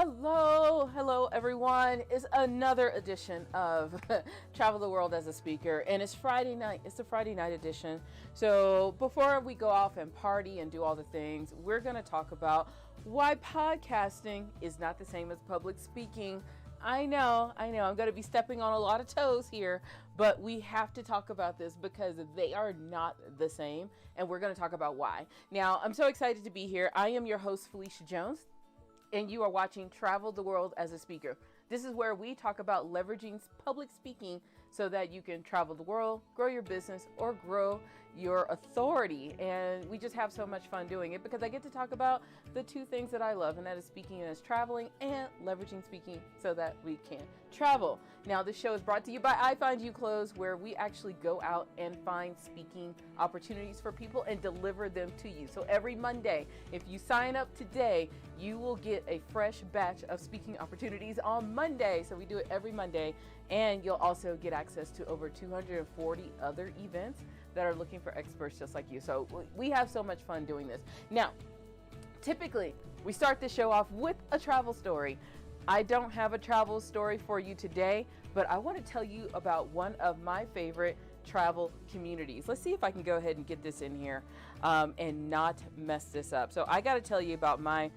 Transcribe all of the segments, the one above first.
Hello everyone. It's another edition of Travel the World as a Speaker, and it's Friday night. It's the Friday night edition. So before we go off and party and do all the things, we're going to talk about why podcasting is not the same as public speaking. I know, I'm going to be stepping on a lot of toes here, but we have to talk about this because they are not the same, and we're going to talk about why. Now, I'm so excited to be here. I am your host, Phylecia Jones, and you are watching Travel the World as a Speaker. This is where we talk about leveraging public speaking so that you can travel the world, grow your business, or grow your authority. And we just have so much fun doing it because I get to talk about the two things that I love, and that is speaking and is traveling, and leveraging speaking so that we can travel. Now, this show is brought to you by iFind You Close, where we actually go out and find speaking opportunities for people and deliver them to you. So every Monday, if you sign up today, you will get a fresh batch of speaking opportunities on Monday. So we do it every Monday, and you'll also get access to over 240 other events that are looking for experts just like you. So we have so much fun doing this. Now, typically, we start the show off with a travel story. I don't have a travel story for you today, but I want to tell you about one of my favorite travel communities. Let's see if I can go ahead and get this in here and not mess this up. So I got to tell you about my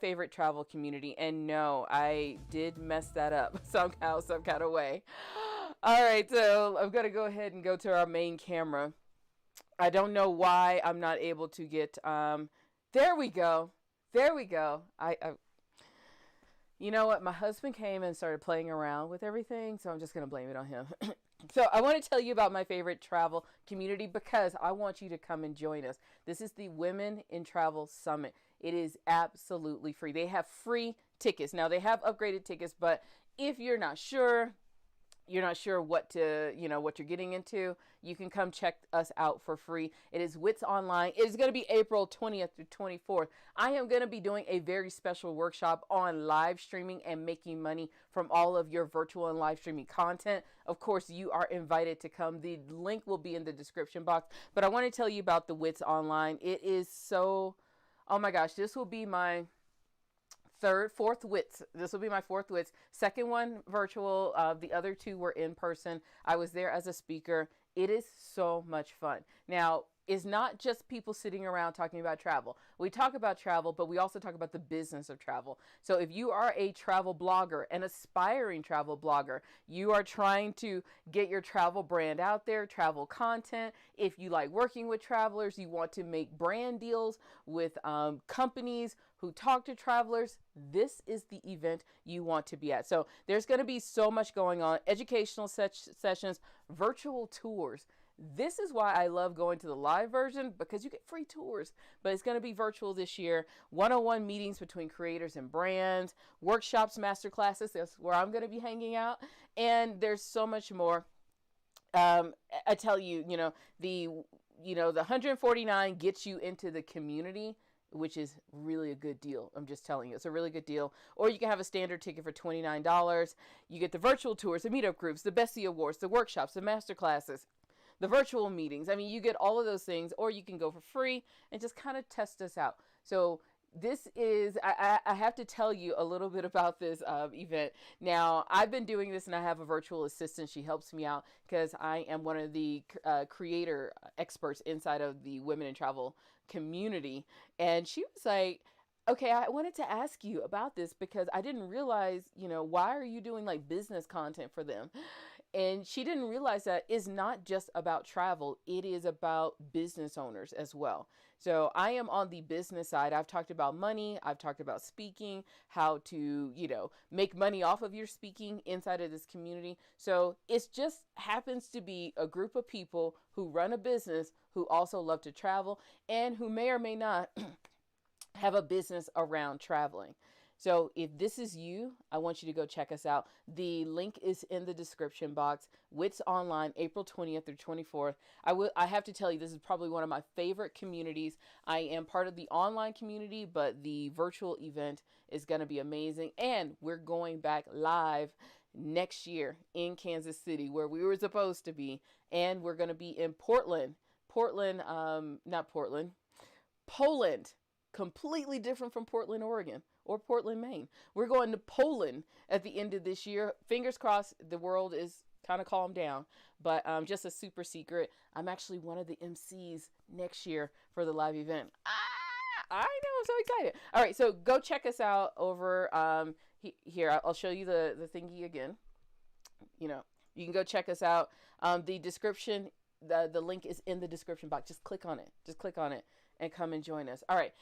favorite travel community, and no, I did mess that up somehow, some kind of way. All right, so I'm going to go ahead and go to our main camera. I don't know why I'm not able to get, there we go. I you know what? My husband came and started playing around with everything, so I'm just going to blame it on him. So I want to tell you about my favorite travel community because I want you to come and join us. This is the Women in Travel Summit. It is absolutely free. They have free tickets. Now, they have upgraded tickets, but if you're not sure what you're getting into, you can come check us out for free. It is Wits Online. It is going to be April 20th through 24th. I am going to be doing a very special workshop on live streaming and making money from all of your virtual and live streaming content. Of course, you are invited to come. The link will be in the description box, but I want to tell you about the Wits Online. It is so, oh my gosh, this will be my fourth Wits. This will be my fourth Wits. Second one virtual. The other two were in person. I was there as a speaker. It is so much fun. Now, it's not just people sitting around talking about travel. We talk about travel, but we also talk about the business of travel. So if you are a travel blogger, an aspiring travel blogger, you are trying to get your travel brand out there, travel content. If you like working with travelers, you want to make brand deals with companies who talk to travelers, this is the event you want to be at. So there's going to be so much going on, educational sessions, virtual tours. This is why I love going to the live version, because you get free tours, but it's going to be virtual this year. 101 meetings between creators and brands, workshops, masterclasses. That's where I'm going to be hanging out. And there's so much more. I tell you, the 149 gets you into the community, which is really a good deal. I'm just telling you, it's a really good deal. Or you can have a standard ticket for $29. You get the virtual tours, the meetup groups, the Bestie Awards, the workshops, the masterclasses, the virtual meetings. I mean, you get all of those things, or you can go for free and just kind of test us out. So this is, I have to tell you a little bit about this event. Now, I've been doing this, and I have a virtual assistant. She helps me out because I am one of the creator experts inside of the Women in Travel community. And she was like, okay, I wanted to ask you about this because I didn't realize, why are you doing like business content for them? And she didn't realize that it's not just about travel. It is about business owners as well. So I am on the business side. I've talked about money. I've talked about speaking, how to, make money off of your speaking inside of this community. So it just happens to be a group of people who run a business who also love to travel and who may or may not have a business around traveling. So if this is you, I want you to go check us out. The link is in the description box. Wits Online, April 20th through 24th. I have to tell you, this is probably one of my favorite communities. I am part of the online community, but the virtual event is going to be amazing. And we're going back live next year in Kansas City, where we were supposed to be. And we're going to be in Poland. completely different from Portland, Oregon or Portland, Maine. We're going to Poland at the end of this year. Fingers crossed the world is kind of calmed down, but just a super secret. I'm actually one of the MCs next year for the live event. I know, I'm so excited. All right, so go check us out over here. I'll show you the thingy again. You know, you can go check us out. The description, the link is in the description box. Just click on it. Just click on it and come and join us. All right.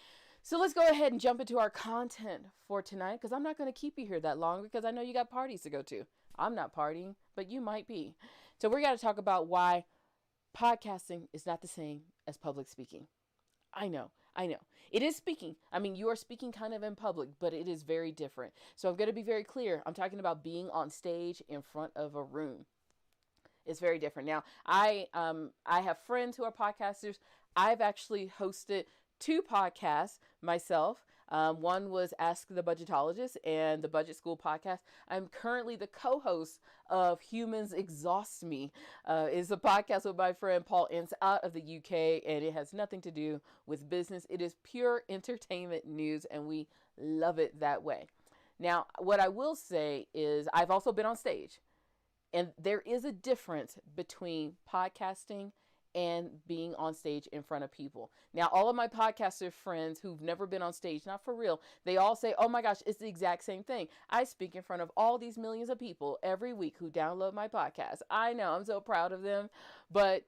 So let's go ahead and jump into our content for tonight, because I'm not going to keep you here that long, because I know you got parties to go to. I'm not partying, but you might be. So we're going to talk about why podcasting is not the same as public speaking. I know. It is speaking. I mean, you are speaking kind of in public, but it is very different. So I'm going to be very clear. I'm talking about being on stage in front of a room. It's very different. Now, I have friends who are podcasters. I've actually hosted 2 podcasts myself. One was Ask the Budgetologist and the Budget School podcast. I'm currently the co-host of Humans Exhaust Me. It's a podcast with my friend Paul Ince out of the UK, and it has nothing to do with business. It is pure entertainment news, and we love it that way. Now, what I will say is I've also been on stage, and there is a difference between podcasting and being on stage in front of people. Now, all of my podcaster friends who've never been on stage, not for real, they all say, oh my gosh, it's the exact same thing. I speak in front of all these millions of people every week who download my podcast. I know, I'm so proud of them. But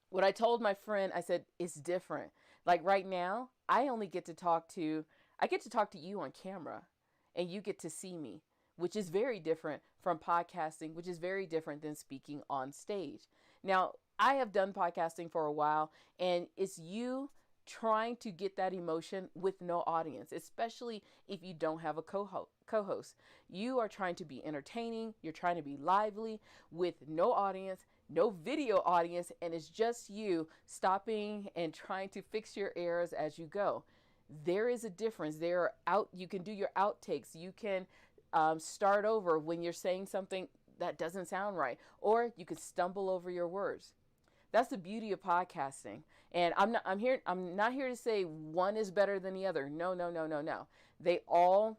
what I told my friend, I said, it's different. Like right now, I get to talk to you on camera, and you get to see me, which is very different from podcasting, which is very different than speaking on stage. Now, I have done podcasting for a while, and it's you trying to get that emotion with no audience, especially if you don't have a co-host. You are trying to be entertaining. You're trying to be lively with no audience, no video audience, and it's just you stopping and trying to fix your errors as you go. There is a difference. You can do your outtakes. You can start over when you're saying something that doesn't sound right, or you could stumble over your words. That's the beauty of podcasting. And I'm not here to say one is better than the other. No. They all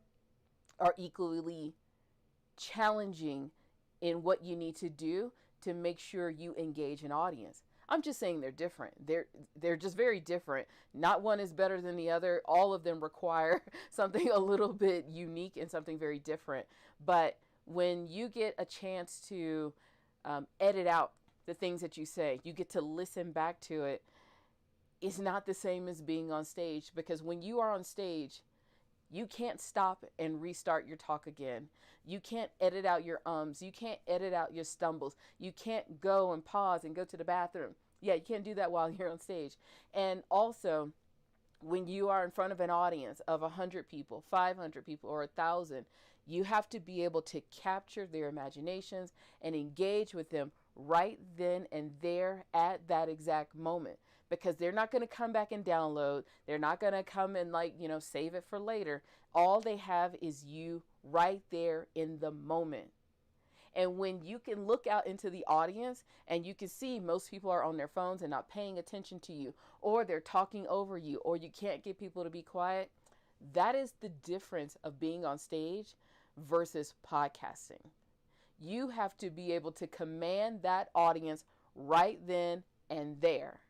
are equally challenging in what you need to do to make sure you engage an audience. I'm just saying they're different. They're just very different. Not one is better than the other. All of them require something a little bit unique and something very different. But when you get a chance to edit out the things that you say, you get to listen back to it. It's not the same as being on stage, because when you are on stage, you can't stop and restart your talk again. You can't edit out your ums. You can't edit out your stumbles. You can't go and pause and go to the bathroom. Yeah, you can't do that while you're on stage. And also, when you are in front of an audience of 100 people, 500 people, or 1,000, you have to be able to capture their imaginations and engage with them right then and there at that exact moment, because they're not going to come back and download. They're not going to come and save it for later. All they have is you right there in the moment. And when you can look out into the audience and you can see most people are on their phones and not paying attention to you, or they're talking over you, or you can't get people to be quiet, that is the difference of being on stage versus podcasting. You have to be able to command that audience right then and there.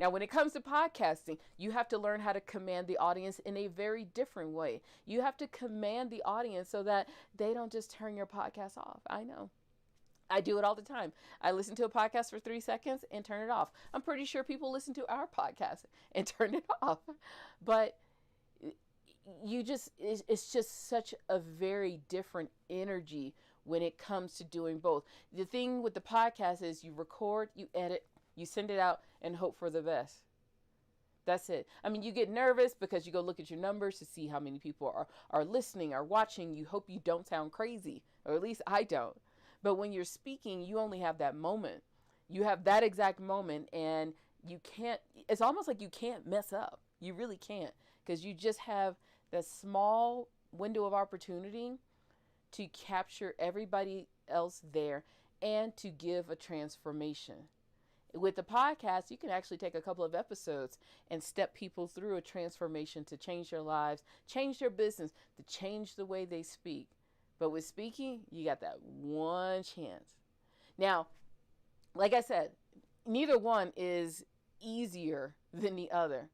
Now, when it comes to podcasting, you have to learn how to command the audience in a very different way. You have to command the audience so that they don't just turn your podcast off. I know. I do it all the time. I listen to a podcast for 3 seconds and turn it off. I'm pretty sure people listen to our podcast and turn it off. But it's just such a very different energy when it comes to doing both. The thing with the podcast is you record, you edit, you send it out, and hope for the best. That's it. I mean, you get nervous because you go look at your numbers to see how many people are listening or watching. You hope you don't sound crazy, or at least I don't. But when you're speaking, you only have that moment. You have that exact moment, and it's almost like you can't mess up. You really can't, because you just have that small window of opportunity to capture everybody else there and to give a transformation. With the podcast, you can actually take a couple of episodes and step people through a transformation to change their lives, change their business, to change the way they speak. But with speaking, you got that one chance. Now, like I said, neither one is easier than the other.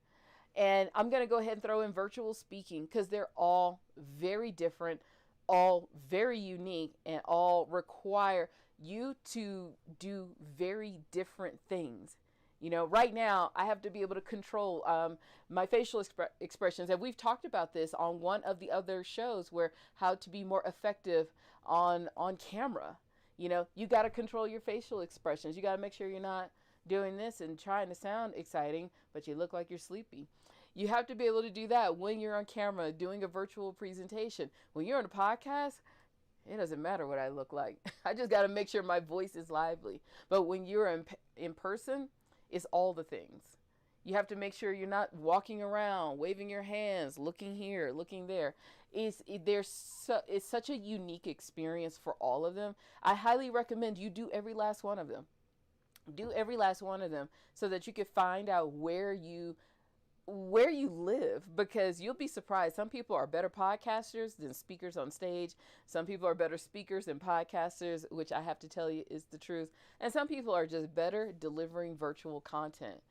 And I'm going to go ahead and throw in virtual speaking because they're all very different, all very unique, and all require you to do very different things. You know, right now I have to be able to control my facial expressions. And we've talked about this on one of the other shows where how to be more effective on camera. You know, you got to control your facial expressions. You got to make sure you're not doing this and trying to sound exciting, but you look like you're sleepy. You have to be able to do that when you're on camera doing a virtual presentation. When you're on a podcast, it doesn't matter what I look like. I just got to make sure my voice is lively. But when you're in person, it's all the things. You have to make sure you're not walking around, waving your hands, looking here, looking there. It's such a unique experience for all of them. I highly recommend you do every last one of them. Do every last one of them so that you can find out where you live, because you'll be surprised. Some people are better podcasters than speakers on stage. Some people are better speakers than podcasters, which I have to tell you is the truth. And some people are just better delivering virtual content.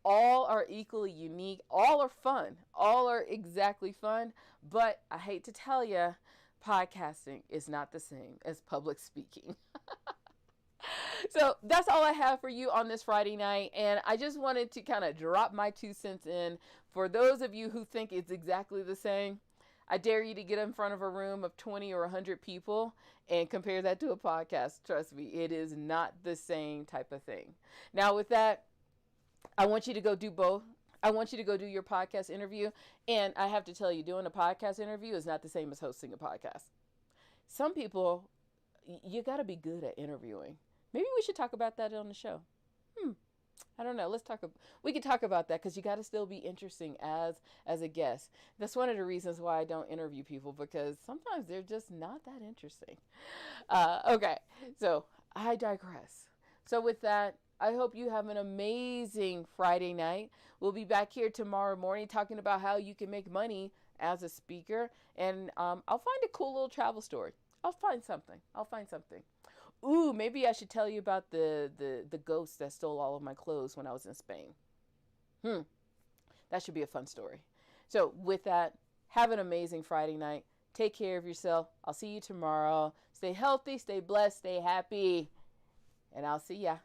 All are equally unique. All are fun. All are exactly fun. But I hate to tell you, podcasting is not the same as public speaking. So that's all I have for you on this Friday night. And I just wanted to kind of drop my 2 cents in. For those of you who think it's exactly the same, I dare you to get in front of a room of 20 or 100 people and compare that to a podcast. Trust me, it is not the same type of thing. Now with that, I want you to go do both. I want you to go do your podcast interview. And I have to tell you, doing a podcast interview is not the same as hosting a podcast. Some people, you got to be good at interviewing. Maybe we should talk about that on the show. I don't know. We could talk about that because you got to still be interesting as a guest. That's one of the reasons why I don't interview people, because sometimes they're just not that interesting. Okay, so I digress. So with that, I hope you have an amazing Friday night. We'll be back here tomorrow morning talking about how you can make money as a speaker. And I'll find a cool little travel story. I'll find something. Ooh, maybe I should tell you about the ghost that stole all of my clothes when I was in Spain. That should be a fun story. So with that, have an amazing Friday night. Take care of yourself. I'll see you tomorrow. Stay healthy, stay blessed, stay happy. And I'll see ya.